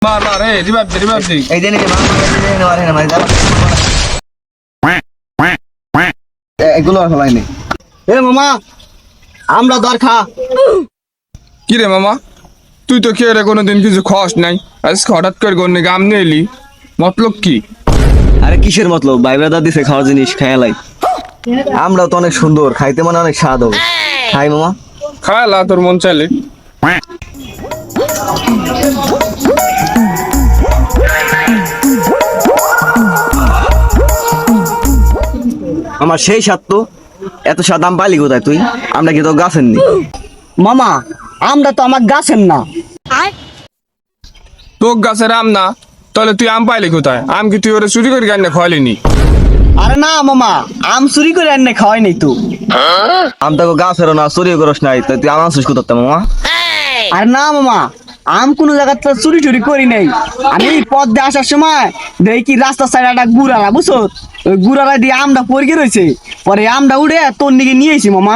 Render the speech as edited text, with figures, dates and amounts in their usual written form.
মার মার এই রিভাইভ দে এই দেন মারে না মারি দাও এগুলো আর হলাই নেই এ মামা আমরা দর খা কি রে মামা তুই তো খেয়ে রে কোনোদিন কিছু খাস নাই আজকে হঠাৎ করে গন্নে গাম নিয়ে এলি মতলব কি? আরে কিসের মতলব ভাই ব্রাদার দিছে খাওয়ার জিনিস খেয়ালাই আমরা তো অনেক সুন্দর খাইতে মানে অনেক স্বাদ হবে খাই মামা খায়ালা তোর মন চাইলে আমার সেই স্বাদ তো এত স্বাদ দাম পাইলি কোথায় তুই আমরা কি তো গাছের নি মামা আমরা তো আমার গাছের না। তোর গাছের আম না তাহলে তুই আম পাইলি কোথায়? আম কি তুই ওরে চুরি করে গান্নে খাওয়ালিনি? আরে না মামা আম চুরি করে এনে খাওয়াই নাই তো। আম তো গাছেরও না চুরিও করস নাই তাই তুই আমার শেষ করতে মামা আরে না মামা আম কোনো জায়গাতে চুরি টুরি করি নাই। আমি পথ দিয়ে আসার সময় দেখি রাস্তার সাইডে একটা গুড়ারা বুঝছো, ওই গুড়ারা দিয়ে আমটা পড়ে রয়েছে, পরে আমটা উড়ে তোর দিকে নিয়ে এসি মামা।